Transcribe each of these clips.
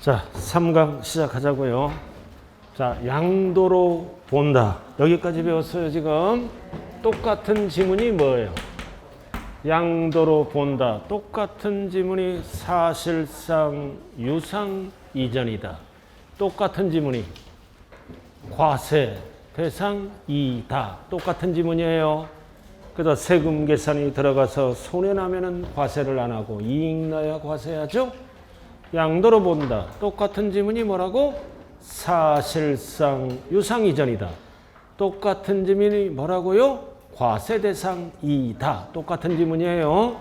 자, 3강 시작하자고요. 자, 양도로 본다. 여기까지 배웠어요, 지금. 똑같은 지문이 뭐예요? 양도로 본다. 똑같은 지문이 사실상 유상 이전이다. 똑같은 지문이 과세 대상이다. 똑같은 지문이에요. 그래서 세금 계산이 들어가서 손해나면은 과세를 안 하고 이익 나야 과세하죠? 양도로 본다. 똑같은 지문이 뭐라고? 사실상 유상 이전이다. 똑같은 지문이 뭐라고요? 과세 대상이다. 똑같은 지문이에요.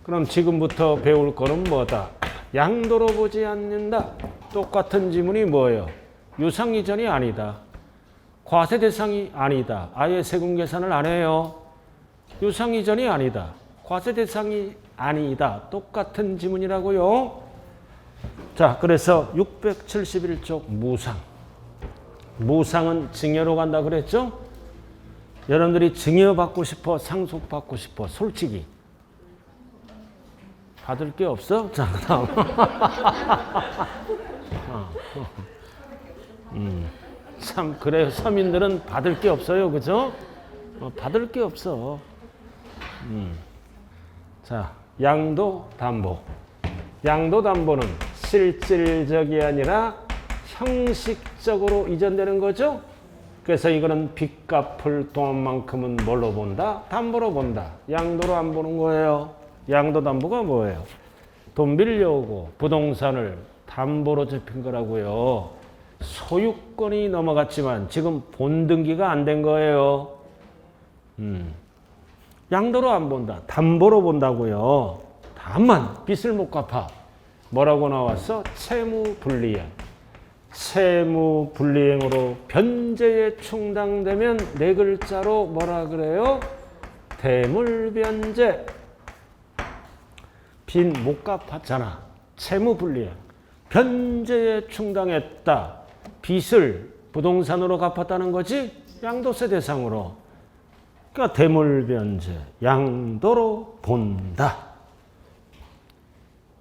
그럼 지금부터 배울 거는 뭐다? 양도로 보지 않는다. 똑같은 지문이 뭐예요? 유상 이전이 아니다. 과세 대상이 아니다. 아예 세금 계산을 안 해요. 유상 이전이 아니다. 과세 대상이 아니다. 똑같은 지문이라고요. 자, 그래서 671쪽 무상. 무상은 증여로 간다 그랬죠? 여러분들이 증여 받고 싶어? 상속 받고 싶어? 솔직히. 받을 게 없어? 자, 그 다음. 참, 그래요. 서민들은 받을 게 없어요. 그죠? 받을 게 없어. 자, 양도 담보. 양도 담보는 실질적이 아니라 형식적으로 이전되는 거죠. 그래서 이거는 빚 갚을 동안만큼은 뭘로 본다? 담보로 본다. 양도로 안 보는 거예요. 양도 담보가 뭐예요? 돈 빌려오고 부동산을 담보로 잡힌 거라고요. 소유권이 넘어갔지만 지금 본등기가 안 된 거예요. 양도로 안 본다. 담보로 본다고요. 다만 빚을 못 갚아. 뭐라고 나왔어? 채무불이행. 채무불이행으로 변제에 충당되면 네 글자로 뭐라 그래요? 대물변제. 빚 못 갚았잖아. 채무불이행. 변제에 충당했다. 빚을 부동산으로 갚았다는 거지? 양도세 대상으로. 그러니까 대물변제. 양도로 본다.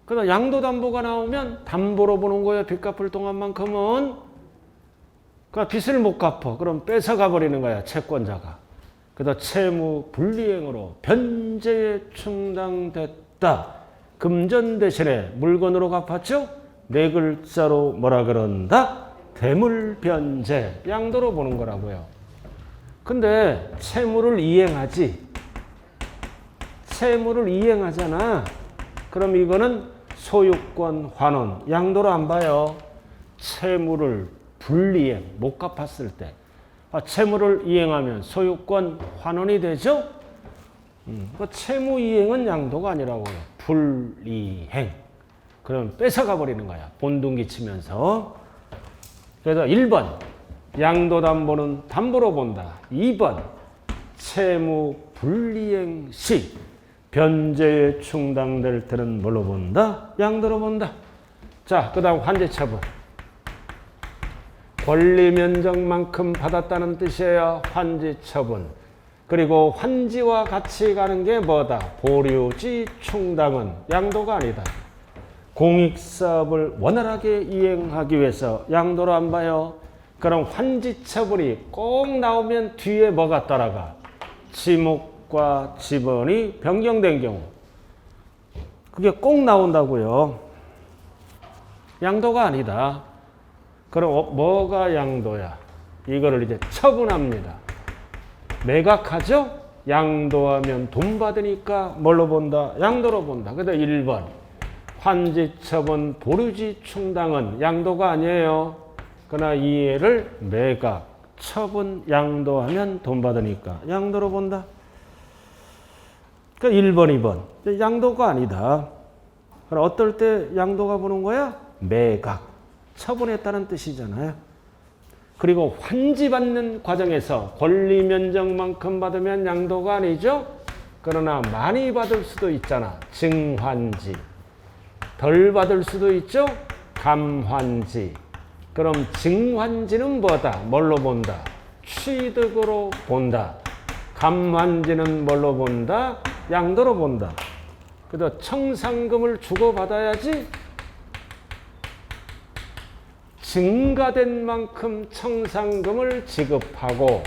그러다 양도담보가 나오면 담보로 보는 거예요. 빚 갚을 동안만큼은. 그러니까 빚을 못 갚아. 그럼 뺏어가 버리는 거야. 채권자가. 그러다 채무불이행으로 변제에 충당됐다. 금전 대신에 물건으로 갚았죠? 네 글자로 뭐라 그런다? 대물변제. 양도로 보는 거라고요. 근데 채무를 이행하지. 채무를 이행하잖아. 그럼 이거는 소유권 환원, 양도로 안 봐요. 채무를 불이행, 못 갚았을 때. 채무를 이행하면 소유권 환원이 되죠? 채무 이행은 양도가 아니라고요. 불이행. 그러면 뺏어가 버리는 거야. 본등기 치면서. 그래서 1번, 양도담보는 담보로 본다. 2번, 채무 불이행 시 변제에 충당될 때는 뭘로 본다? 양도로 본다. 자, 그 다음 환지처분. 권리 면적만큼 받았다는 뜻이에요. 환지처분. 그리고 환지와 같이 가는 게 뭐다? 보류지 충당은 양도가 아니다. 공익사업을 원활하게 이행하기 위해서 양도로 안 봐요. 그럼 환지처분이 꼭 나오면 뒤에 뭐가 따라가? 지목과 지번이 변경된 경우. 그게 꼭 나온다고요. 양도가 아니다. 그럼 뭐가 양도야? 이거를 이제 처분합니다. 매각하죠? 양도하면 돈 받으니까 뭘로 본다? 양도로 본다. 그래서 1번. 환지처분 보류지 충당은 양도가 아니에요. 그러나 이해를 매각, 처분, 양도하면 돈 받으니까 양도로 본다. 그러니까 1번, 2번. 양도가 아니다. 그럼 어떨 때 양도가 보는 거야? 매각, 처분했다는 뜻이잖아요. 그리고 환지받는 과정에서 권리 면적만큼 받으면 양도가 아니죠. 그러나 많이 받을 수도 있잖아. 증환지. 덜 받을 수도 있죠. 감환지. 그럼 증환지는 뭐다? 뭘로 본다? 취득으로 본다. 감환지는 뭘로 본다? 양도로 본다. 그래서 청산금을 주고받아야지 증가된 만큼 청산금을 지급하고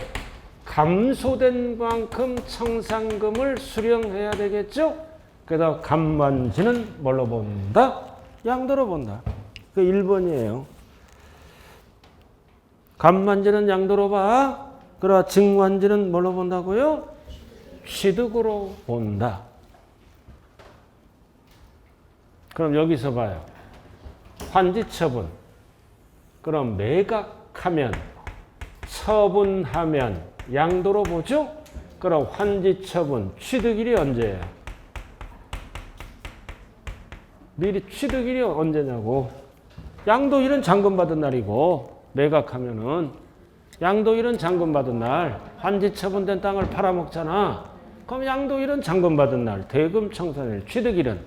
감소된 만큼 청산금을 수령해야 되겠죠? 그래서 감만지는 뭘로 본다? 양도로 본다. 그 1번이에요. 감만지는 양도로 봐. 그러나 증환지는 뭘로 본다고요? 취득으로 본다. 그럼 여기서 봐요. 환지처분. 그럼 매각하면, 처분하면 양도로 보죠? 그럼 환지처분, 취득일이 언제예요? 미리 취득일이 언제냐고. 양도일은 잔금받은 날이고 매각하면은 양도일은 잔금받은 날. 환지처분된 땅을 팔아먹잖아. 그럼 양도일은 잔금받은 날. 대금 청산일. 취득일은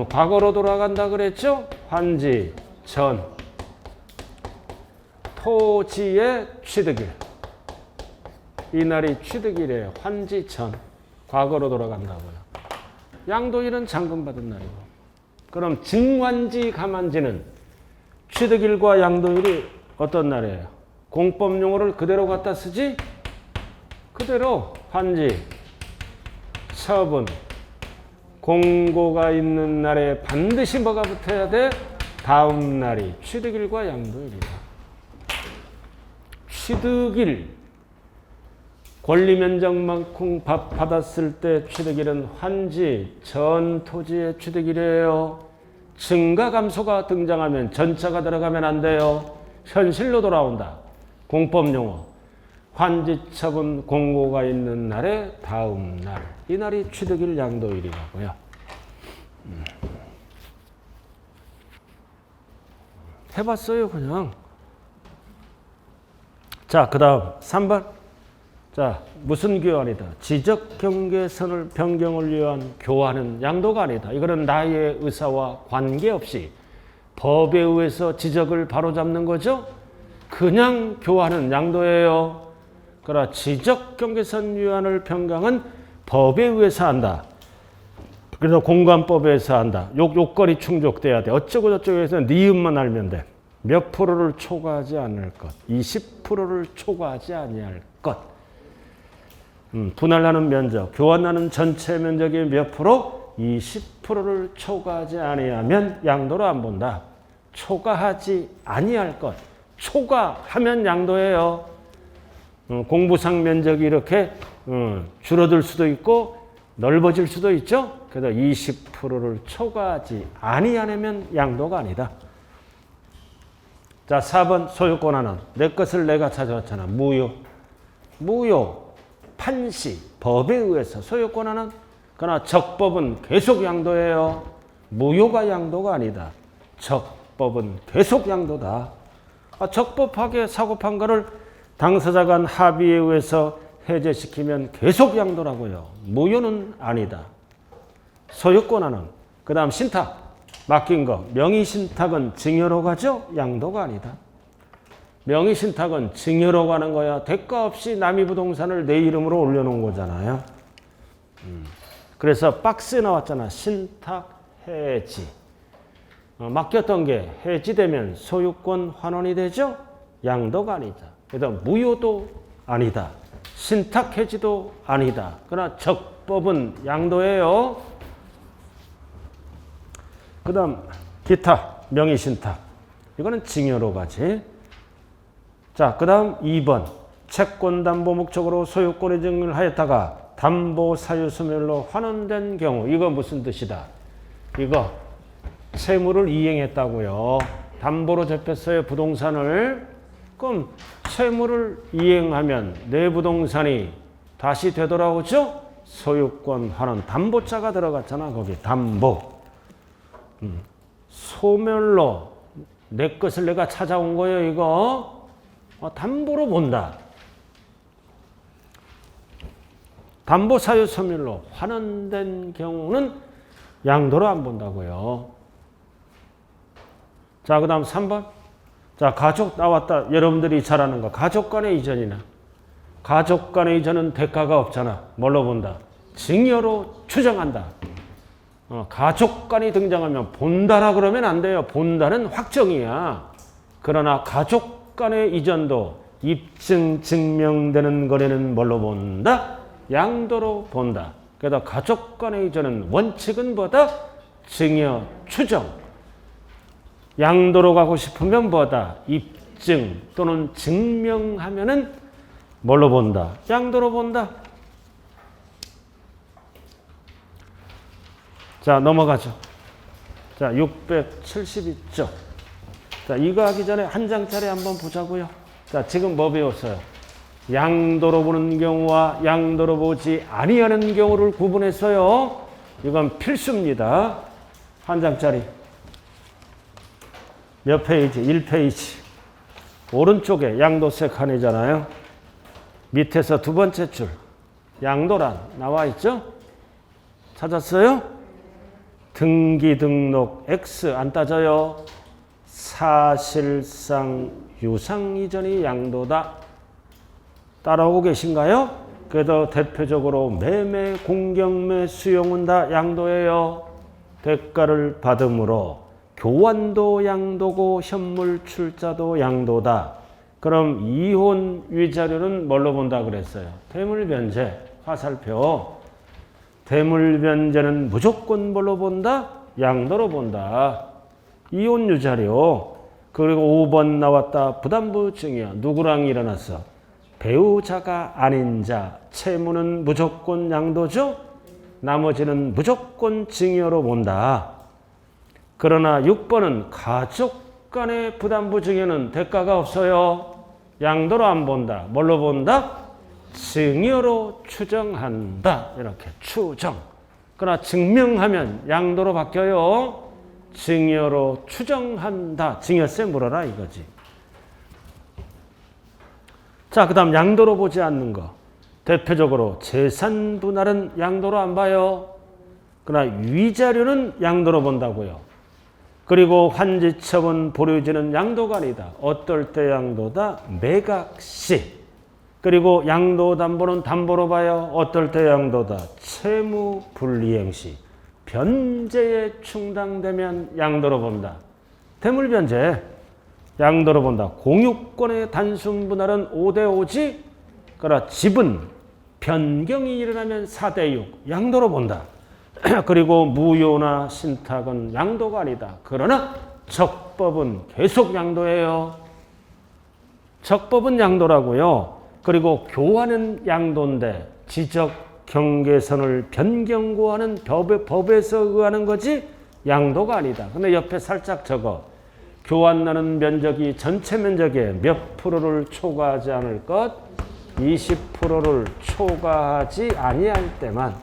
과거로 돌아간다 그랬죠? 환지 전. 토지의 취득일. 이날이 취득일이에요. 환지 전. 과거로 돌아간다고요. 양도일은 잔금받은 날이고. 그럼 증환지, 감환지는 취득일과 양도일이 어떤 날이에요? 공법용어를 그대로 갖다 쓰지? 그대로 환지, 처분, 공고가 있는 날에 반드시 뭐가 붙어야 돼? 다음 날이 취득일과 양도일이다. 취득일, 권리면적만큼 받았을 때 취득일은 환지, 전 토지의 취득일이에요. 증가 감소가 등장하면 전차가 들어가면 안 돼요. 현실로 돌아온다. 공법용어. 환지 처분 공고가 있는 날의 다음 날. 이 날이 취득일 양도일이라고요. 해봤어요, 그냥. 자, 그 다음 3번. 자, 무슨 교환이다? 지적 경계선을 변경을 위한 교환은 양도가 아니다. 이거는 나의 의사와 관계없이 법에 의해서 지적을 바로잡는 거죠. 그냥 교환은 양도예요. 그러나 지적 경계선 위반을 변경은 법에 의해서 한다. 그래서 공관법에서 한다. 요건이 충족돼야 돼. 어쩌고 저쩌고 해서 니은만 알면 돼. 몇 프로를 초과하지 않을 것. 20%를 초과하지 아니할 것. 분할하는 면적, 교환하는 전체 면적의 몇 프로? 20%를 초과하지 아니하면 양도로 안 본다. 초과하지 아니할 것. 초과하면 양도예요. 공부상 면적이 이렇게 줄어들 수도 있고 넓어질 수도 있죠. 그래서 20%를 초과하지 아니하면 양도가 아니다. 자, 4번 소유권하는 내 것을 내가 찾아왔잖아. 무효. 무효. 판시. 법에 의해서 소유권하는 그러나 적법은 계속 양도예요. 무효가 양도가 아니다. 적법은 계속 양도다. 적법하게 사고 판 거를 당사자 간 합의에 의해서 해제시키면 계속 양도라고요. 무효는 아니다. 소유권하는 그 다음 신탁. 맡긴 거. 명의신탁은 증여로 가죠? 양도가 아니다. 명의신탁은 증여로 가는 거야. 대가 없이 남의 부동산을 내 이름으로 올려놓은 거잖아요. 그래서 박스에 나왔잖아. 신탁 해지. 맡겼던 게 해지되면 소유권 환원이 되죠? 양도가 아니다. 그래서 무효도 아니다. 신탁 해지도 아니다. 그러나 적법은 양도예요. 그 다음 기타 명의신탁. 이거는 증여로 가지. 자, 그 다음 2번. 채권담보 목적으로 소유권의 증여를 하였다가 담보 사유 소멸로 환원된 경우. 이거 무슨 뜻이다? 이거 채무를 이행했다고요. 담보로 잡혔어요, 부동산을. 그럼 채무를 이행하면 내 부동산이 다시 되돌아오죠? 소유권 환원. 담보자가 들어갔잖아, 거기. 담보. 소멸로 내 것을 내가 찾아온 거예요, 이거. 담보로 본다. 담보 사유 소멸로 환원된 경우는 양도로 안 본다고요. 자, 그 다음 3번. 자, 가족 나왔다. 여러분들이 잘 아는 거. 가족 간의 이전이나. 가족 간의 이전은 대가가 없잖아. 뭘로 본다? 증여로 추정한다. 가족 간이 등장하면 본다라 그러면 안 돼요. 본다는 확정이야. 그러나 가족 간의 이전도 입증 증명되는 거래는 뭘로 본다? 양도로 본다. 그래서 가족 간의 이전은 원칙은 뭐다? 증여 추정. 양도로 가고 싶으면 뭐다? 입증 또는 증명하면은 뭘로 본다? 양도로 본다. 자, 넘어가죠. 자, 672쪽. 자, 이거 하기 전에 한 장짜리 한번 보자고요. 자, 지금 뭐 배웠어요? 양도로 보는 경우와 양도로 보지 아니하는 경우를 구분했어요. 이건 필수입니다. 한 장짜리. 몇 페이지? 1페이지. 오른쪽에 양도세 칸이잖아요. 밑에서 두 번째 줄. 양도란 나와 있죠? 찾았어요? 등기 등록 X 안 따져요. 사실상 유상 이전이 양도다. 따라오고 계신가요? 그래도 대표적으로 매매, 공경매, 수용은 다 양도예요. 대가를 받음으로 교환도 양도고 현물 출자도 양도다. 그럼 이혼 위자료는 뭘로 본다 그랬어요? 대물변제, 화살표. 대물변제는 무조건 뭘로 본다? 양도로 본다. 이혼 위자료. 그리고 5번 나왔다. 부담부 증여. 누구랑 일어났어? 배우자가 아닌 자. 채무는 무조건 양도죠? 나머지는 무조건 증여로 본다. 그러나 6번은 가족 간의 부담부 증여는 대가가 없어요. 양도로 안 본다. 뭘로 본다? 증여로 추정한다. 이렇게 추정. 그러나 증명하면 양도로 바뀌어요. 증여로 추정한다. 증여세 물어라 이거지. 자, 그 다음 양도로 보지 않는 거. 대표적으로 재산 분할은 양도로 안 봐요. 그러나 위자료는 양도로 본다고요. 그리고 환지처분 보류지는 양도가 아니다. 어떨 때 양도다? 매각시. 그리고 양도담보는 담보로 봐요. 어떨 때 양도다? 채무 불이행시. 변제에 충당되면 양도로 본다. 대물변제 양도로 본다. 공유권의 단순 분할은 5대5지. 그러나 지분 변경이 일어나면 4대6 양도로 본다. 그리고 무효나 신탁은 양도가 아니다. 그러나 적법은 계속 양도예요. 적법은 양도라고요. 그리고 교환은 양도인데 지적 경계선을 변경 구하는 법에서 의하는 거지 양도가 아니다. 근데 옆에 살짝 적어. 교환나는 면적이 전체 면적의 몇 프로를 초과하지 않을 것? 20%를 초과하지 아니할 때만.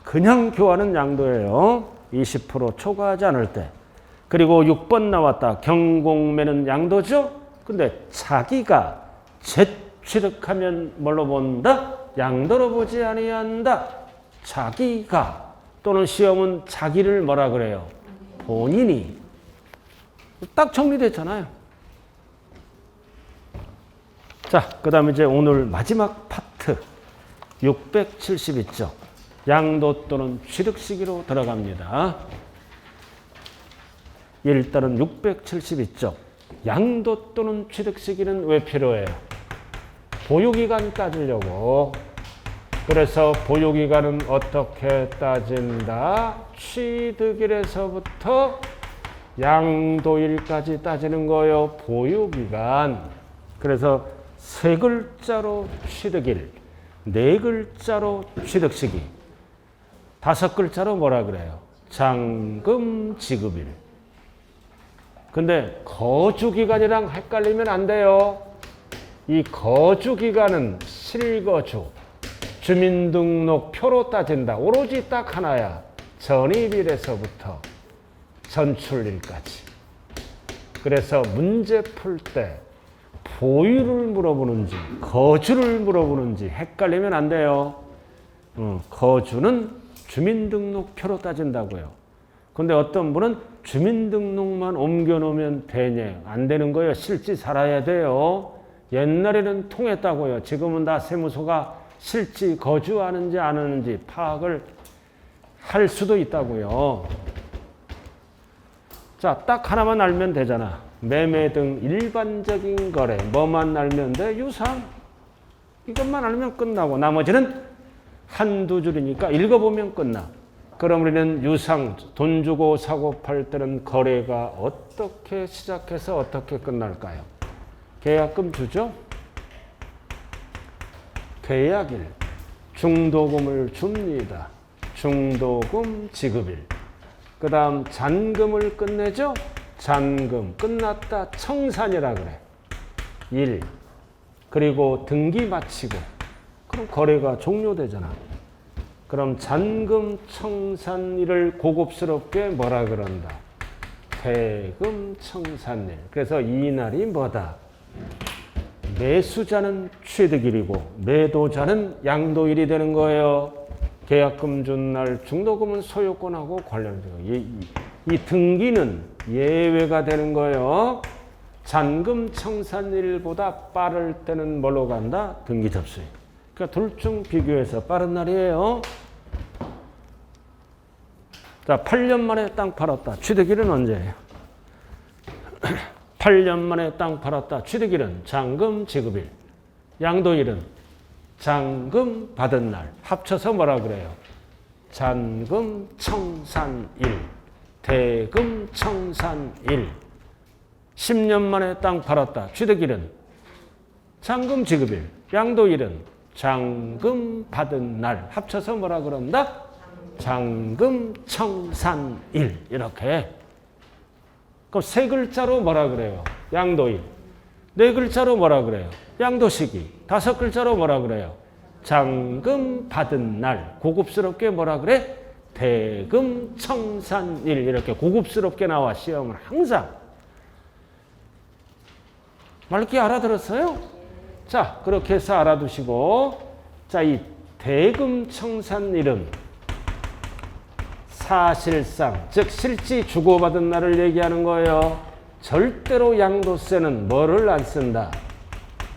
그냥 교환은 양도예요. 20% 초과하지 않을 때. 그리고 6번 나왔다. 경공매는 양도죠? 근데 자기가 재취득하면 뭘로 본다? 양도로 보지 아니한다. 자기가 또는 시험은 자기를 뭐라 그래요? 본인이. 딱 정리됐잖아요. 자, 그 다음에 이제 오늘 마지막 파트 672쪽 양도 또는 취득 시기로 들어갑니다. 일단은 672쪽 양도 또는 취득 시기는 왜 필요해요? 보유기간 따지려고. 그래서 보유기간은 어떻게 따진다? 취득일에서부터 양도일까지 따지는 거예요. 보유기간. 그래서 3글자로 취득일, 4글자로 취득시기, 5글자로 뭐라 그래요? 잔금 지급일. 근데 거주기간이랑 헷갈리면 안 돼요. 이 거주기간은 실거주, 주민등록표로 따진다. 오로지 딱 하나야. 전입일에서부터 전출일까지. 그래서 문제 풀 때 보유를 물어보는지 거주를 물어보는지 헷갈리면 안 돼요. 거주는 주민등록표로 따진다고요. 근데 어떤 분은 주민등록만 옮겨놓으면 되냐? 안 되는 거예요. 실제 살아야 돼요. 옛날에는 통했다고요. 지금은 다 세무서가 실제 거주하는지 안 하는지 파악을 할 수도 있다고요. 자, 딱 하나만 알면 되잖아. 매매 등 일반적인 거래. 뭐만 알면 돼? 유상. 이것만 알면 끝나고 나머지는 한두 줄이니까 읽어보면 끝나. 그럼 우리는 유상, 돈 주고 사고 팔 때는 거래가 어떻게 시작해서 어떻게 끝날까요? 계약금 주죠? 계약일. 중도금을 줍니다. 중도금 지급일. 그 다음 잔금을 끝내죠? 잔금. 끝났다. 청산이라 그래. 일. 그리고 등기 마치고. 그럼 거래가 종료되잖아. 그럼 잔금 청산일을 고급스럽게 뭐라 그런다? 대금 청산일. 그래서 이 날이 뭐다? 매수자는 취득일이고 매도자는 양도일이 되는 거예요. 계약금 준 날 중도금은 소유권하고 관련되고 이 등기는 예외가 되는 거예요. 잔금 청산일보다 빠를 때는 뭘로 간다? 등기 접수일. 그러니까 둘 중 비교해서 빠른 날이에요. 자, 8년 만에 땅 팔았다. 취득일은 언제예요? 8년 만에 땅 팔았다. 취득일은 잔금 지급일. 양도일은 잔금 받은 날. 합쳐서 뭐라 그래요? 잔금 청산일. 대금 청산일. 10년 만에 땅 팔았다. 취득일은 잔금 지급일. 양도일은 잔금 받은 날. 합쳐서 뭐라 그런다? 잔금 청산일. 이렇게. 그럼 세 글자로 뭐라 그래요? 양도일. 네 글자로 뭐라 그래요? 양도시기. 다섯 글자로 뭐라 그래요? 잔금 받은 날. 고급스럽게 뭐라 그래? 대금 청산일. 이렇게 고급스럽게 나와 시험은 항상. 맑게 알아들었어요? 자, 그렇게 해서 알아두시고, 자, 이 대금 청산일은 사실상, 즉 실지 주고받은 날을 얘기하는 거예요. 절대로 양도세는 뭐를 안 쓴다?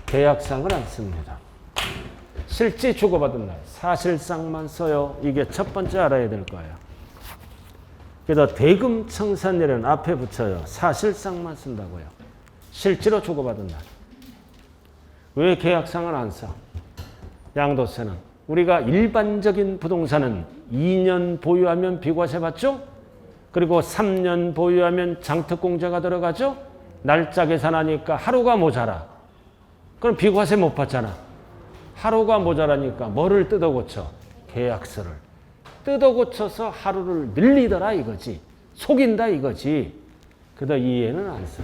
계약상을 안 씁니다. 실지 주고받은 날, 사실상만 써요. 이게 첫 번째 알아야 될 거예요. 그래서 대금 청산일은 앞에 붙여요. 사실상만 쓴다고요. 실제로 주고받은 날. 왜 계약상을 안 써? 양도세는. 우리가 일반적인 부동산은 2년 보유하면 비과세 받죠? 그리고 3년 보유하면 장특공제가 들어가죠? 날짜 계산하니까 하루가 모자라. 그럼 비과세 못 받잖아. 하루가 모자라니까 뭐를 뜯어고쳐? 계약서를. 뜯어고쳐서 하루를 늘리더라 이거지. 속인다 이거지. 그래서 이해는 안 써.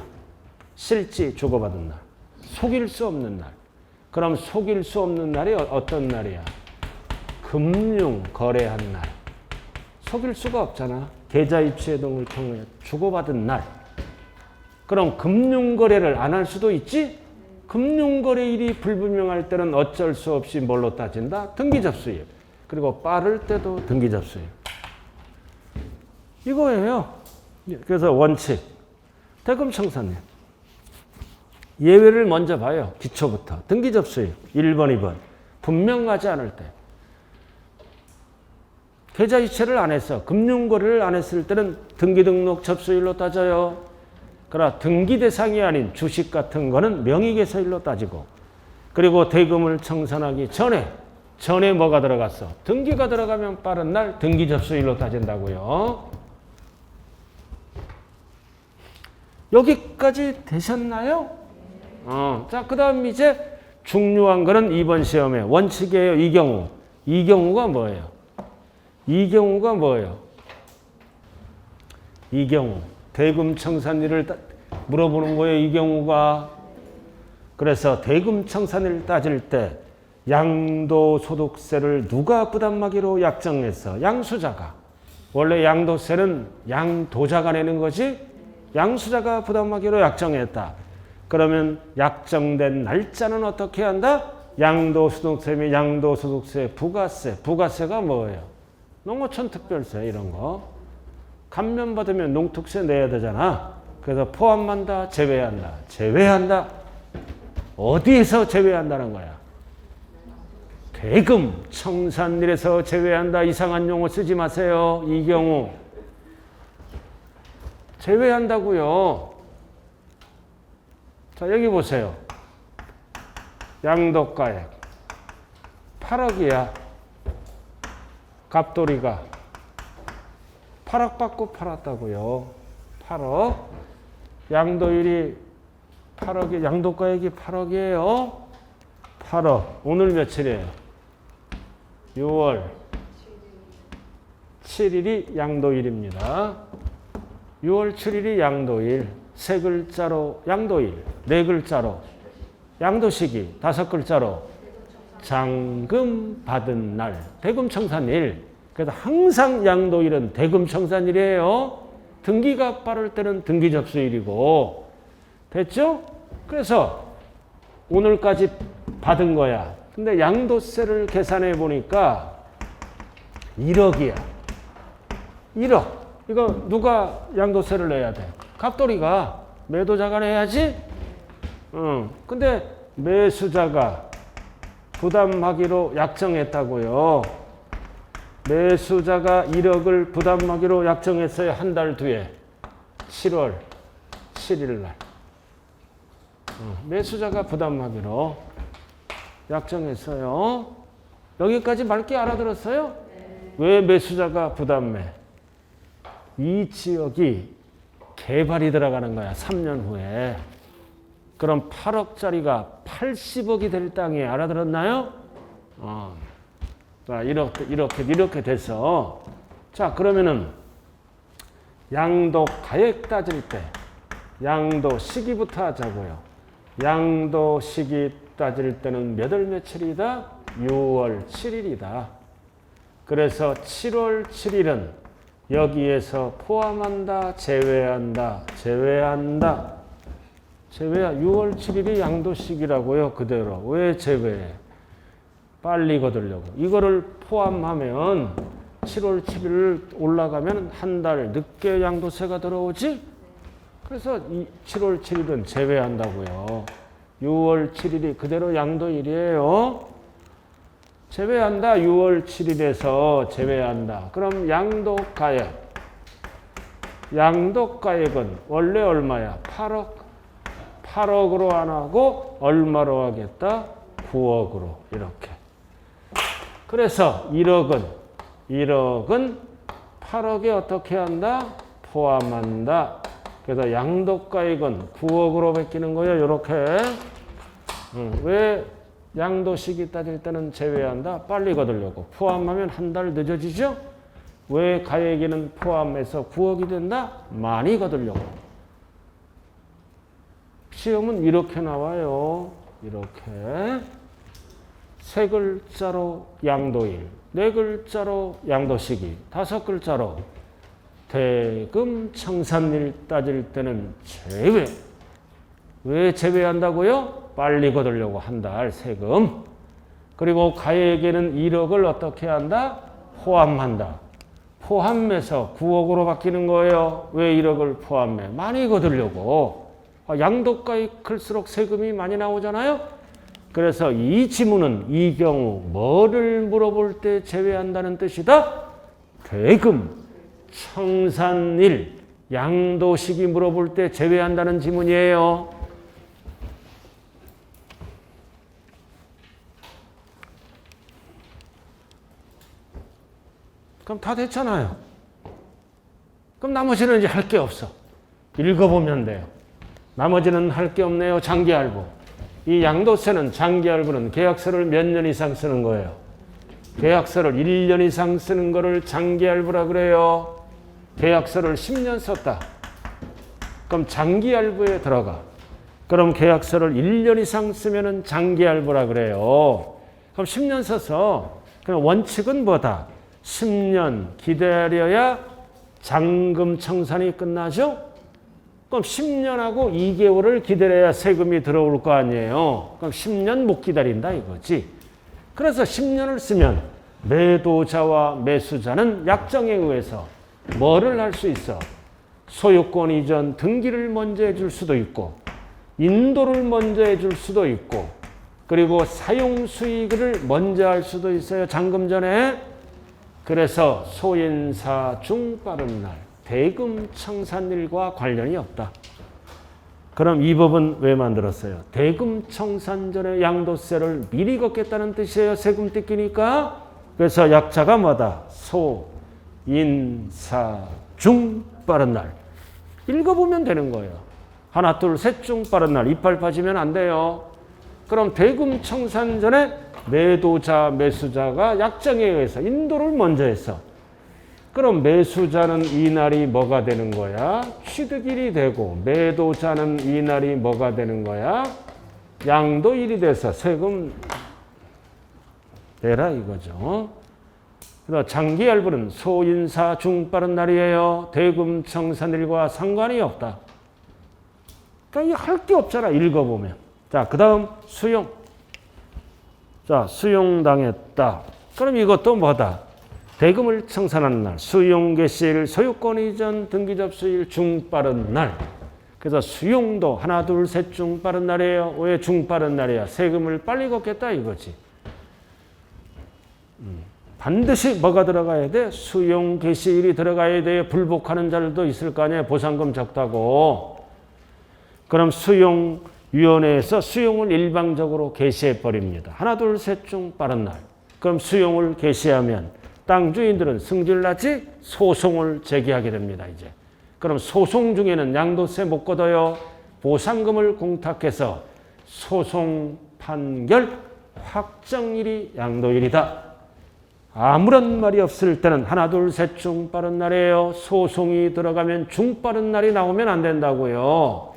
실지 주고받은 날. 속일 수 없는 날. 그럼 속일 수 없는 날이 어떤 날이야? 금융 거래한 날. 속일 수가 없잖아. 계좌이체 등을 통해 주고받은 날. 그럼 금융거래를 안 할 수도 있지? 금융거래일이 불분명할 때는 어쩔 수 없이 뭘로 따진다? 등기접수일. 그리고 빠를 때도 등기접수일. 이거예요. 그래서 원칙. 대금 청산일. 예외를 먼저 봐요. 기초부터. 등기접수일. 1번, 2번. 분명하지 않을 때. 계좌이체를 안 했어. 금융거래를 안 했을 때는 등기등록 접수일로 따져요. 그러나 등기 대상이 아닌 주식 같은 거는 명의계사일로 따지고, 그리고 대금을 청산하기 전에 뭐가 들어갔어? 등기가 들어가면 빠른 날 등기 접수일로 따진다고요. 여기까지 되셨나요? 자, 그 다음 이제 중요한 거는 이번 시험의 원칙이에요. 이 경우가 뭐예요? 이 경우 대금 청산일을 물어보는 거예요. 이 경우가. 그래서 대금 청산일 따질 때 양도소득세를 누가 부담하기로 약정했어? 양수자가. 원래 양도세는 양도자가 내는 거지 양수자가 부담하기로 약정했다. 그러면 약정된 날짜는 어떻게 한다? 양도소득세 및 양도소득세, 부가세. 부가세가 뭐예요? 농어촌 특별세 이런 거. 감면받으면 농특세 내야 되잖아. 그래서 포함한다, 제외한다. 제외한다. 어디에서 제외한다는 거야? 대금 청산일에서 제외한다. 이상한 용어 쓰지 마세요. 이 경우. 제외한다고요. 자, 여기 보세요. 양도가액 8억이야. 갑돌이가 8억 받고 팔았다고요. 8억. 양도일이 8억이, 양도가액이 8억이에요. 8억. 오늘 며칠이에요? 6월 7일이 양도일입니다. 6월 7일이 양도일. 세 글자로 양도일. 네 글자로 양도시기. 다섯 글자로 잔금 받은 날. 대금청산일. 그래서 항상 양도일은 대금청산일이에요. 등기가 빠를 때는 등기접수일이고. 됐죠? 그래서 오늘까지 받은 거야. 근데 양도세를 계산해 보니까 1억이야. 1억. 이거 누가 양도세를 내야 돼? 갑돌이가. 매도자가 내야지? 응. 근데 매수자가 부담하기로 약정했다고요. 매수자가 1억을 부담하기로 약정했어요. 한 달 뒤에. 7월 7일 날. 매수자가 부담하기로 약정했어요. 여기까지 맑게 알아들었어요? 네. 왜 매수자가 부담해? 이 지역이 개발이 들어가는 거야. 3년 후에. 그럼 8억짜리가 80억이 될 땅이 알아들었나요? 자, 이렇게 돼서. 자, 그러면은 양도 가액 따질 때 양도 시기부터 하자고요. 양도 시기 따질 때는 몇 월 며칠이다? 6월 7일이다. 그래서 7월 7일은 여기에서 포함한다, 제외한다, 제외한다. 6월 7일이 양도 시기라고요. 그대로. 왜 제외해? 빨리 거두려고. 이거를 포함하면 7월 7일 올라가면 한 달 늦게 양도세가 들어오지? 그래서 7월 7일은 제외한다고요. 6월 7일이 그대로 양도일이에요. 제외한다. 6월 7일에서 제외한다. 그럼 양도가액. 양도가액은 원래 얼마야? 8억. 8억으로 안 하고 얼마로 하겠다? 9억으로 이렇게. 그래서 1억은 8억에 어떻게 한다? 포함한다. 그래서 양도가액은 9억으로 베끼는 거예요. 이렇게. 왜 양도 시기 따질 때는 제외한다? 빨리 거두려고. 포함하면 한 달 늦어지죠? 왜 가액에는 포함해서 9억이 된다? 많이 거두려고. 시험은 이렇게 나와요. 이렇게. 세 글자로 양도일, 네 글자로 양도시기, 다섯 글자로 대금청산일 따질 때는 제외. 왜 제외한다고요? 빨리 거두려고 한 달 세금. 그리고 가액에는 1억을 어떻게 한다? 포함한다. 포함해서 9억으로 바뀌는 거예요. 왜 1억을 포함해? 많이 거두려고. 양도가액 클수록 세금이 많이 나오잖아요. 그래서 이 지문은 이 경우 뭐를 물어볼 때 제외한다는 뜻이다? 대금, 청산일, 양도시기 물어볼 때 제외한다는 지문이에요. 그럼 다 됐잖아요. 그럼 나머지는 이제 할 게 없어. 읽어보면 돼요. 나머지는 할 게 없네요. 장기할부. 이 양도세는 장기할부는 계약서를 몇 년 이상 쓰는 거예요. 계약서를 1년 이상 쓰는 거를 장기할부라 그래요. 계약서를 10년 썼다. 그럼 장기할부에 들어가. 그럼 계약서를 1년 이상 쓰면은 장기할부라 그래요. 그럼 10년 써서 그럼 원칙은 뭐다? 10년 기다려야 잔금 청산이 끝나죠? 그럼 10년하고 2개월을 기다려야 세금이 들어올 거 아니에요. 그럼 10년 못 기다린다 이거지. 그래서 10년을 쓰면 매도자와 매수자는 약정에 의해서 뭐를 할 수 있어? 소유권 이전 등기를 먼저 해줄 수도 있고 인도를 먼저 해줄 수도 있고 그리고 사용 수익을 먼저 할 수도 있어요. 잔금 전에. 그래서 소인사 중 빠른 날 대금 청산일과 관련이 없다. 그럼 이 법은 왜 만들었어요? 대금청산 전에 양도세를 미리 걷겠다는 뜻이에요. 세금 뜯기니까. 그래서 약자가 뭐다? 소, 인, 사, 중 빠른 날. 읽어보면 되는 거예요. 하나, 둘, 셋 중 빠른 날. 이빨 빠지면 안 돼요. 그럼 대금청산 전에 매도자, 매수자가 약정에 의해서 인도를 먼저 했어. 그럼 매수자는 이날이 뭐가 되는 거야? 취득일이 되고 매도자는 이날이 뭐가 되는 거야? 양도일이 돼서 세금 내라 이거죠. 그래서 장기할부는 소인사 중빠른 날이에요. 대금청산일과 상관이 없다. 그러니까 할 게 없잖아 읽어보면. 자, 그 다음 수용. 자, 수용당했다. 그럼 이것도 뭐다? 대금을 청산하는 날, 수용 개시일, 소유권 이전, 등기 접수일, 중 빠른 날. 그래서 수용도 하나, 둘, 셋 중 빠른 날이에요. 왜 중 빠른 날이야? 세금을 빨리 걷겠다 이거지. 반드시 뭐가 들어가야 돼? 수용 개시일이 들어가야 돼. 불복하는 자들도 있을 거 아니에요. 보상금 적다고. 그럼 수용위원회에서 수용을 일방적으로 개시해 버립니다. 하나, 둘, 셋 중 빠른 날. 그럼 수용을 개시하면 땅 주인들은 승질나지 소송을 제기하게 됩니다. 이제 그럼 소송 중에는 양도세 못 걷어요. 보상금을 공탁해서 소송 판결 확정일이 양도일이다. 아무런 말이 없을 때는 하나, 둘, 셋 중 빠른 날이에요. 소송이 들어가면 중 빠른 날이 나오면 안 된다고요.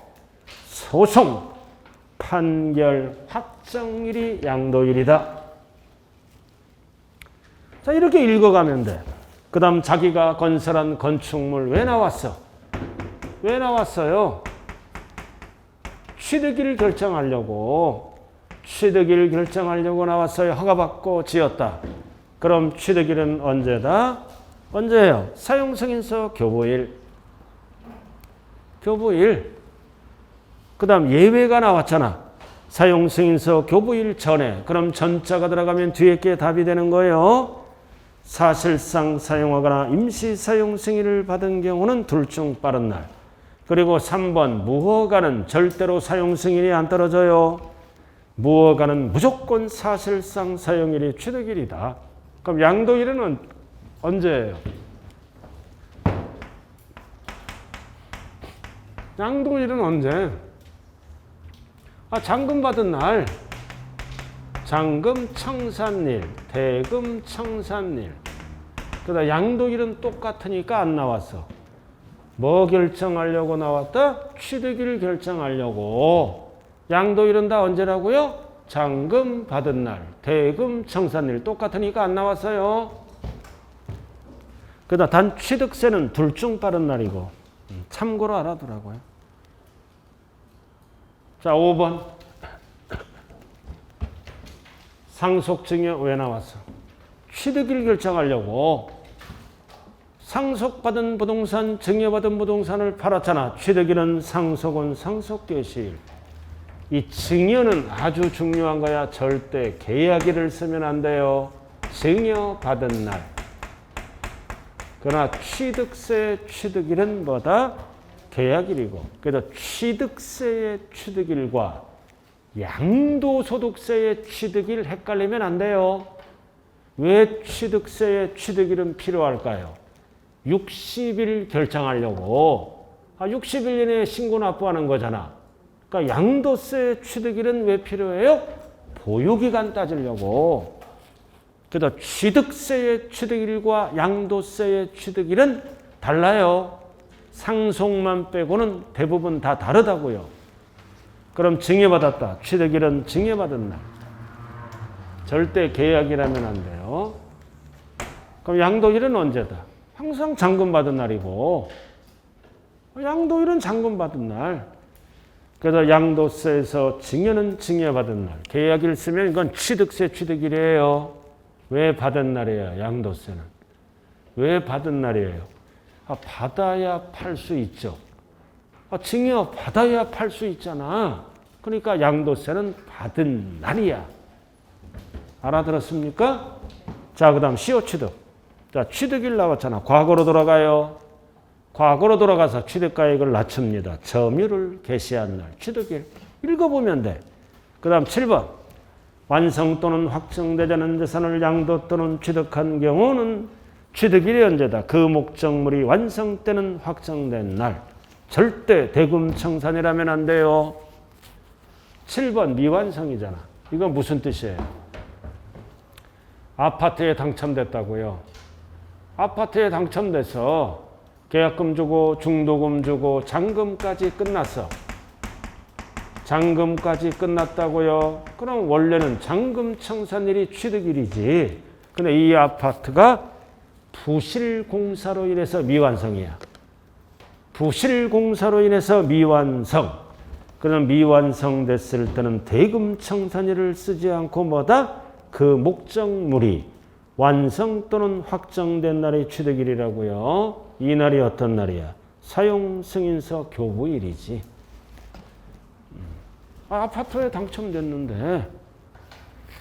소송 판결 확정일이 양도일이다. 자, 이렇게 읽어가면 돼. 그 다음 자기가 건설한 건축물 왜 나왔어? 왜 나왔어요? 취득일 결정하려고. 취득일 결정하려고 나왔어요. 허가받고 지었다. 그럼 취득일은 언제다? 언제예요? 사용승인서 교부일. 교부일. 그 다음 예외가 나왔잖아. 사용승인서 교부일 전에. 그럼 전자가 들어가면 뒤에 게 답이 되는 거예요. 사실상 사용하거나 임시 사용 승인을 받은 경우는 둘 중 빠른 날. 그리고 3번 무허가는 절대로 사용 승인이 안 떨어져요. 무허가는 무조건 사실상 사용일이 취득일이다. 그럼 양도일은 언제예요? 양도일은 언제? 잔금 받은 날. 잔금 청산일, 대금 청산일. 그다음 양도일은 똑같으니까 안 나왔어. 뭐 결정하려고 나왔다? 취득일 결정하려고. 양도일은 다 언제라고요? 잔금 받은 날, 대금 청산일 똑같으니까 안 나왔어요. 그다음 단 취득세는 둘 중 빠른 날이고. 참고로 알아두라고요. 자, 5번. 상속증여 왜 나왔어? 취득일 결정하려고. 상속받은 부동산, 증여받은 부동산을 팔았잖아. 취득일은 상속은 상속개시일. 이 증여는 아주 중요한 거야. 절대 계약일을 쓰면 안 돼요. 증여받은 날. 그러나 취득세 취득일은 뭐다? 계약일이고. 그래서 취득세의 취득일과 양도소득세의 취득일 헷갈리면 안 돼요. 왜 취득세의 취득일은 필요할까요? 60일 결정하려고. 60일 이내에 신고 납부하는 거잖아. 그러니까 양도세 취득일은 왜 필요해요? 보유기간 따지려고. 그래서 취득세의 취득일과 양도세의 취득일은 달라요. 상속만 빼고는 대부분 다 다르다고요. 그럼 증여받았다. 취득일은 증여받은 날. 절대 계약이라면 안 돼요. 그럼 양도일은 언제다? 항상 잔금받은 날이고 양도일은 잔금받은 날. 그래서 양도세에서 증여는 증여받은 날. 계약일 쓰면 이건 취득세 취득일이에요. 왜 받은 날이에요? 양도세는. 왜 받은 날이에요? 받아야 팔 수 있죠. 증여 받아야 팔 수 있잖아. 그러니까 양도세는 받은 날이야. 알아들었습니까? 자, 그 다음 시효 취득. 자, 취득일 나왔잖아. 과거로 돌아가요. 과거로 돌아가서 취득가액을 낮춥니다. 점유를 개시한 날, 취득일. 읽어보면 돼. 그 다음 7번. 완성 또는 확정되지 않은 재산을 양도 또는 취득한 경우는 취득일이 언제다. 그 목적물이 완성되는 확정된 날. 절대 대금청산이라면 안 돼요. 7번 미완성이잖아. 이건 무슨 뜻이에요? 아파트에 당첨됐다고요. 아파트에 당첨돼서 계약금 주고 중도금 주고 잔금까지 끝났어. 잔금까지 끝났다고요. 그럼 원래는 잔금청산일이 취득일이지. 근데 이 아파트가 부실공사로 인해서 미완성이야. 부실공사로 인해서 미완성. 그럼 미완성 됐을 때는 대금청산일을 쓰지 않고 뭐다? 그 목적물이 완성 또는 확정된 날이 취득일이라고요. 이 날이 어떤 날이야? 사용승인서 교부일이지. 아파트에 당첨됐는데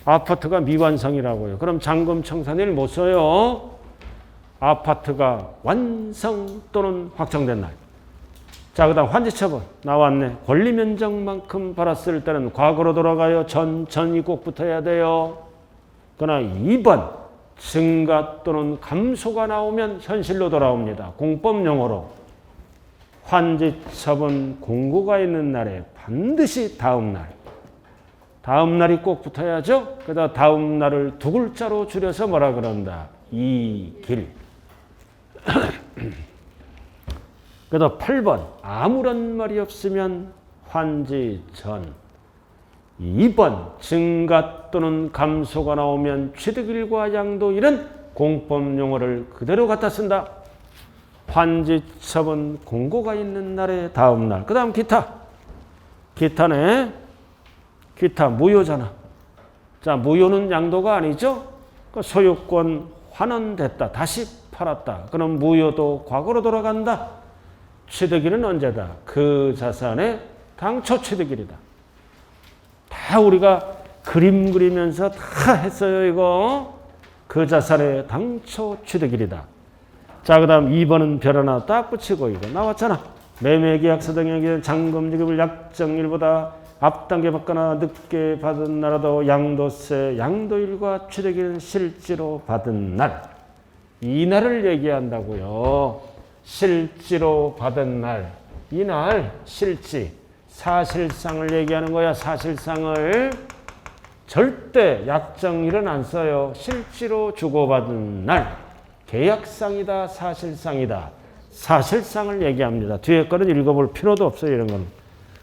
아파트가 미완성이라고요. 그럼 잔금청산일 못 써요. 아파트가 완성 또는 확정된 날. 자, 그 다음 환지처분 나왔네. 권리면적만큼 받았을 때는 과거로 돌아가요. 전이 꼭 붙어야 돼요. 그러나 2번 증가 또는 감소가 나오면 현실로 돌아옵니다. 공법용어로 환지처분 공고가 있는 날에 반드시 다음 날. 다음 날이 꼭 붙어야죠. 그러다 다음 날을 두 글자로 줄여서 뭐라 그런다? 이길. 그래서 8번 아무런 말이 없으면 환지전. 2번 증가 또는 감소가 나오면 취득일과 양도일은 공법용어를 그대로 갖다 쓴다. 환지처분 공고가 있는 날의 다음 날. 그 다음 기타. 기타네. 기타 무효잖아. 자, 무효는 양도가 아니죠. 소유권 환원됐다. 다시 팔았다. 그럼 무효도 과거로 돌아간다. 취득일은 언제다? 그 자산의 당초 취득일이다. 다 우리가 그림 그리면서 다 했어요, 이거. 그 자산의 당초 취득일이다. 자, 그 다음 2번은 별 하나 딱 붙이고 이거 나왔잖아. 매매계약서 등에게 잔금지급을 약정일보다 앞당겨 받거나 늦게 받은 날에도 양도세, 양도일과 취득일은 실제로 받은 날. 이 날을 얘기한다고요. 실제로 받은 날. 이 날 실지. 사실상을 얘기하는 거야. 사실상을. 절대 약정일은 안 써요. 실제로 주고받은 날. 계약상이다. 사실상이다. 사실상을 얘기합니다. 뒤에 거는 읽어볼 필요도 없어요. 이런 건.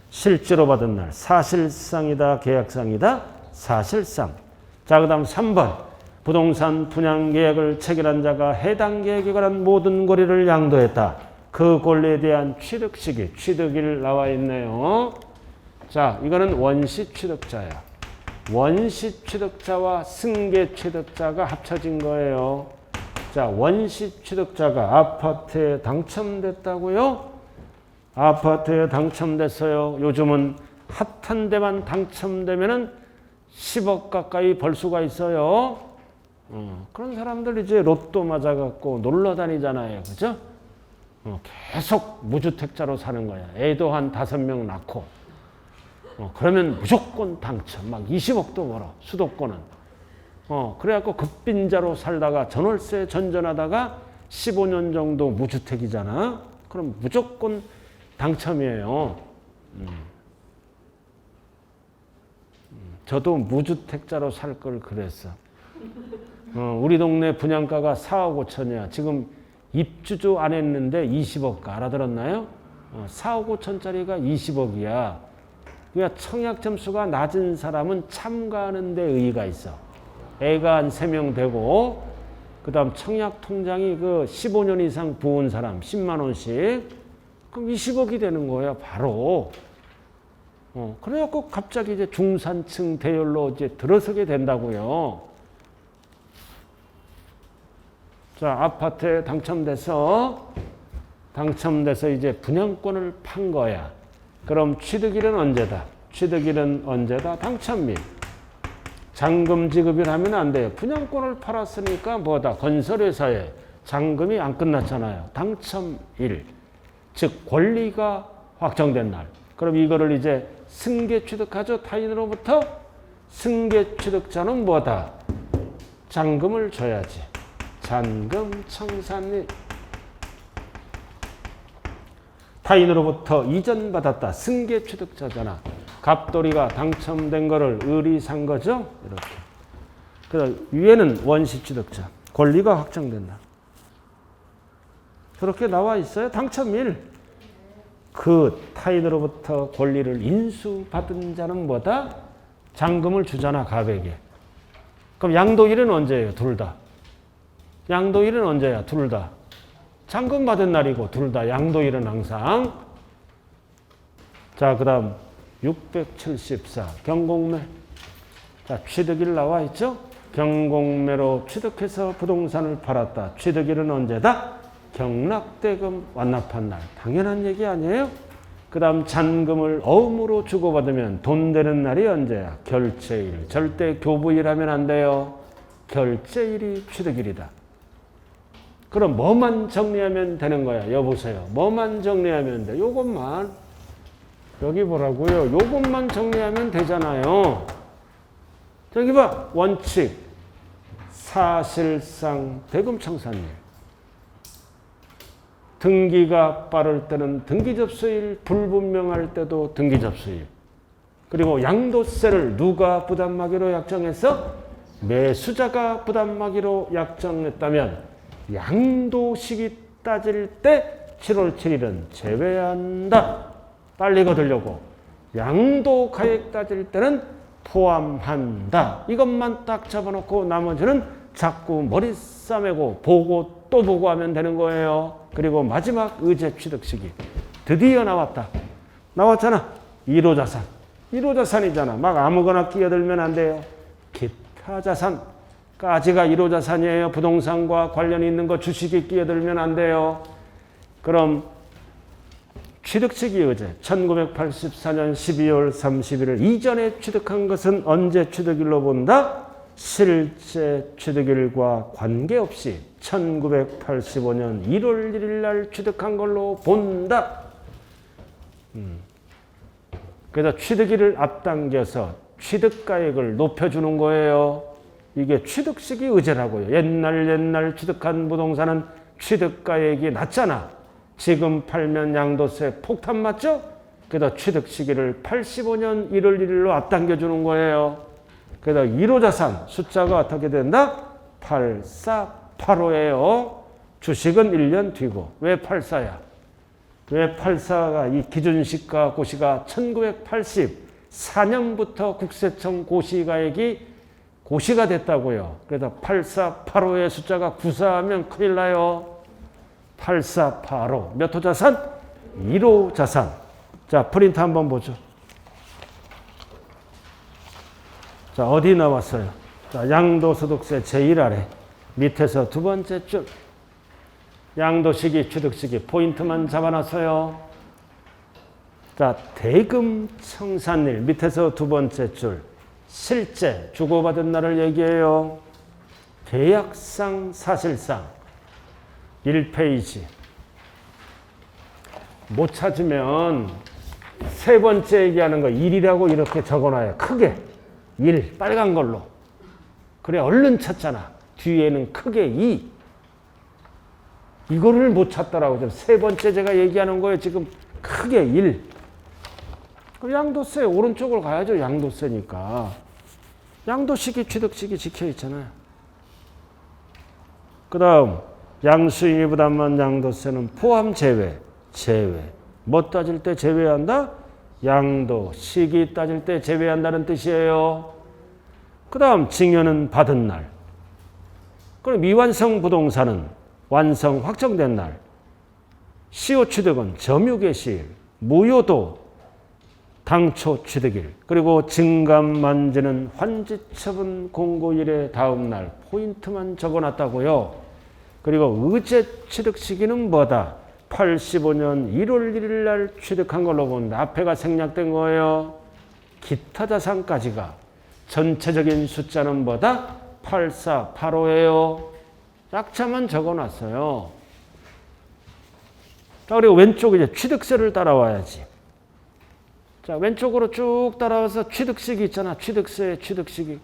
실제로 받은 날. 사실상이다. 계약상이다. 사실상. 자, 그 다음 3번. 부동산 분양계약을 체결한 자가 해당 계약에 관한 모든 권리를 양도했다. 그 권리에 대한 취득시기, 취득일 나와 있네요. 자, 이거는 원시 취득자야. 원시 취득자와 승계 취득자가 합쳐진 거예요. 자, 원시 취득자가 아파트에 당첨됐다고요? 아파트에 당첨됐어요. 요즘은 핫한 데만 당첨되면은 10억 가까이 벌 수가 있어요. 그런 사람들 이제 로또 맞아갖고 놀러 다니잖아요. 그죠? 계속 무주택자로 사는 거야. 애도 한 5명 낳고. 그러면 무조건 당첨. 막 20억도 벌어. 수도권은. 그래갖고 급빈자로 살다가 전월세 전전하다가 15년 정도 무주택이잖아. 그럼 무조건 당첨이에요. 저도 무주택자로 살 걸 그랬어. 우리 동네 분양가가 4억 5천이야. 지금 입주조 안 했는데 20억가 알아들었나요? 4억 5천짜리가 20억이야. 그러니까 청약 점수가 낮은 사람은 참가하는 데 의의가 있어. 애가 한 3명 되고 그 다음 청약 통장이 그 15년 이상 부은 사람 10만 원씩 그럼 20억이 되는 거야 바로. 그래갖고 갑자기 이제 중산층 대열로 이제 들어서게 된다고요. 자, 아파트에 당첨돼서 이제 분양권을 판 거야. 그럼 취득일은 언제다? 취득일은 언제다? 당첨일. 잔금 지급일 하면 안 돼요. 분양권을 팔았으니까 뭐다? 건설회사에 잔금이 안 끝났잖아요. 당첨일. 즉 권리가 확정된 날. 그럼 이거를 이제 승계 취득하죠. 타인으로부터. 승계 취득자는 뭐다? 잔금을 줘야지. 잔금 청산일. 타인으로부터 이전받았다. 승계 취득자잖아. 갑돌이가 당첨된 거를 을이 산 거죠. 이렇게. 그럼 위에는 원시 취득자. 권리가 확정된다. 그렇게 나와 있어요. 당첨일. 그 타인으로부터 권리를 인수받은 자는 뭐다? 잔금을 주잖아. 갑에게. 그럼 양도일은 언제예요? 둘 다. 양도일은 언제야? 둘 다. 잔금 받은 날이고 둘 다. 양도일은 항상. 자, 그 다음 674 경공매. 자, 취득일 나와 있죠? 경공매로 취득해서 부동산을 팔았다. 취득일은 언제다? 경락대금 완납한 날. 당연한 얘기 아니에요? 그 다음 잔금을 어음으로 주고받으면 돈 되는 날이 언제야? 결제일. 절대 교부일 하면 안 돼요. 결제일이 취득일이다. 그럼 뭐만 정리하면 되는 거야? 여보세요. 뭐만 정리하면 돼? 요것만. 여기 보라고요. 요것만 정리하면 되잖아요. 저기 봐. 원칙. 사실상 대금청산일. 등기가 빠를 때는 등기접수일, 불분명할 때도 등기접수일. 그리고 양도세를 누가 부담하기로 약정해서 매수자가 부담하기로 약정했다면 양도식이 따질 때 7월 7일은 제외한다. 빨리 거두려고. 양도가액 따질 때는 포함한다. 이것만 딱 잡아놓고 나머지는 자꾸 머리 싸매고 보고 또 보고 하면 되는 거예요. 그리고 마지막 의제 취득 시기. 드디어 나왔다. 나왔잖아. 1호 자산. 1호 자산이잖아. 막 아무거나 끼어들면 안 돼요. 기타 자산까지가 1호 자산이에요. 부동산과 관련이 있는 거 주식이 끼어들면 안 돼요. 그럼 취득 시기 의제 1984년 12월 31일 이전에 취득한 것은 언제 취득일로 본다? 실제 취득일과 관계없이 1985년 1월 1일 날 취득한 걸로 본다. 그래서 취득일을 앞당겨서 취득가액을 높여주는 거예요. 이게 취득 시기 의제라고요. 옛날 취득한 부동산은 취득가액이 낮잖아. 지금 팔면 양도세 폭탄 맞죠? 그래서 취득 시기를 85년 1월 1일로 앞당겨주는 거예요. 그래서 1호 자산 숫자가 어떻게 된다? 8485예요. 주식은 1년 뒤고. 왜 84야? 왜 84가 이 기준시가 고시가 1984년부터 국세청 고시가액이 고시가 됐다고요. 그래서 8485의 숫자가 94하면 큰일 나요. 8485. 몇 호 자산? 1호 자산. 자, 프린트 한번 보죠. 자, 어디 나왔어요? 자, 양도소득세 제1 아래 밑에서 두 번째 줄. 양도시기, 취득시기 포인트만 잡아놨어요. 자, 대금 청산일 밑에서 두 번째 줄. 실제 주고받은 날을 얘기해요. 계약상 사실상 1페이지. 못 찾으면 세 번째 얘기하는 거 1이라고 이렇게 적어놔요. 크게. 1 빨간 걸로. 그래 얼른 찾잖아. 뒤에는 크게 2. 이거를 못 찾더라고. 지금 세 번째 제가 얘기하는 거예요. 지금 크게 1. 양도세 오른쪽으로 가야죠. 양도세니까. 양도시기 취득시기 지켜 있잖아요. 그 다음 양수인이 부담한 양도세는 포함 제외. 제외. 뭐 따질 때 제외한다? 양도, 시기 따질 때 제외한다는 뜻이에요. 그 다음 증여는 받은 날. 그럼 미완성 부동산은 완성 확정된 날. 시효 취득은 점유개시일. 무효도 당초 취득일. 그리고 증감만지는 환지처분 공고일의 다음 날. 포인트만 적어놨다고요. 그리고 의제 취득 시기는 뭐다? 85년 1월 1일 날 취득한 걸로 본다. 앞에가 생략된 거예요. 기타 자산까지가 전체적인 숫자는 뭐다? 8485예요. 약자만 적어놨어요. 자, 그리고 왼쪽 이제 취득세를 따라와야지. 자, 왼쪽으로 쭉 따라와서 취득식이 있잖아. 취득식이.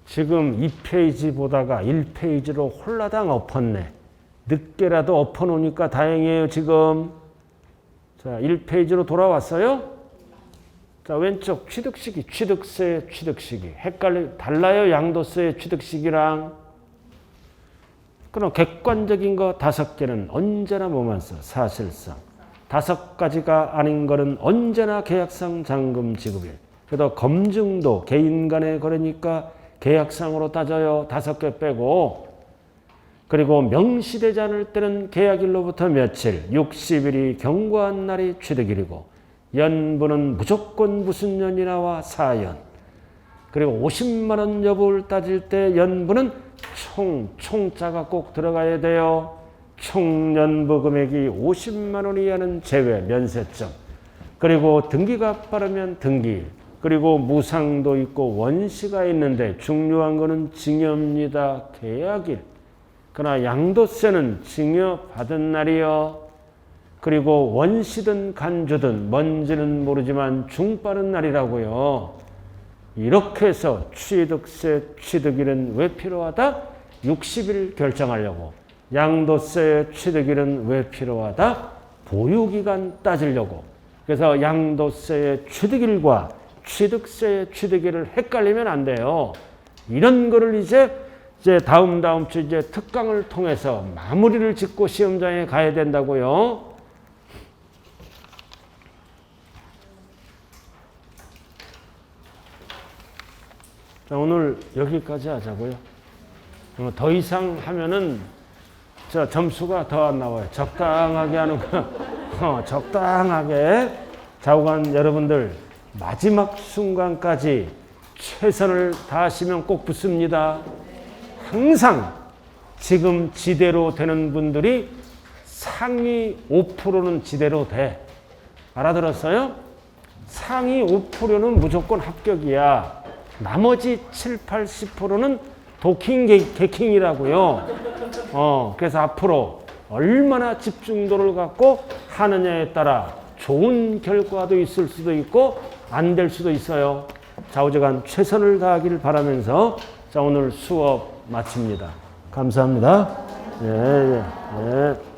지금 2페이지 보다가 1페이지로 홀라당 엎었네. 늦게라도 엎어놓으니까 다행이에요, 지금. 자, 1페이지로 돌아왔어요? 자, 왼쪽 취득식이, 취득식이. 달라요, 양도세의 취득식이랑. 그럼 객관적인 거 5개는 언제나 뭐만 써? 사실상. 5가지가 아닌 거는 언제나 계약상 잔금 지급일. 그래도 검증도 개인 간의 거래니까 계약상으로 따져요. 5개 빼고. 그리고 명시되지 않을 때는 계약일로부터 며칠, 60일이 경과한 날이 취득일이고, 연분은 무조건 무슨 연이 나와? 4연. 그리고 50만 원 여부를 따질 때 연분은 총자가 꼭 들어가야 돼요. 총 연부 금액이 50만 원 이하는 제외, 면세점. 그리고 등기가 빠르면 등기일. 그리고 무상도 있고 원시가 있는데 중요한 거는 징여입니다. 계약일. 그러나 양도세는 징여받은 날이요. 그리고 원시든 간주든 뭔지는 모르지만 중빠른 날이라고요. 이렇게 해서 취득세 취득일은 왜 필요하다? 60일 결정하려고. 양도세 취득일은 왜 필요하다? 보유기간 따지려고. 그래서 양도세의 취득일과 취득세의 취득일을 헷갈리면 안 돼요. 이런 거를 이제 다음 주 이제 특강을 통해서 마무리를 짓고 시험장에 가야 된다고요. 자, 오늘 여기까지 하자고요. 더 이상 하면은 점수가 더 안 나와요. 적당하게 하는 거. 적당하게. 좌우간 여러분들 마지막 순간까지 최선을 다하시면 꼭 붙습니다. 항상 지금 지대로 되는 분들이 상위 5%는 지대로 돼. 알아들었어요? 상위 5%는 무조건 합격이야. 나머지 7, 80%는 도킹, 개킹이라고요. 그래서 앞으로 얼마나 집중도를 갖고 하느냐에 따라 좋은 결과도 있을 수도 있고 안 될 수도 있어요. 좌우지간 최선을 다하기를 바라면서 자, 오늘 수업 마칩니다. 감사합니다. 예.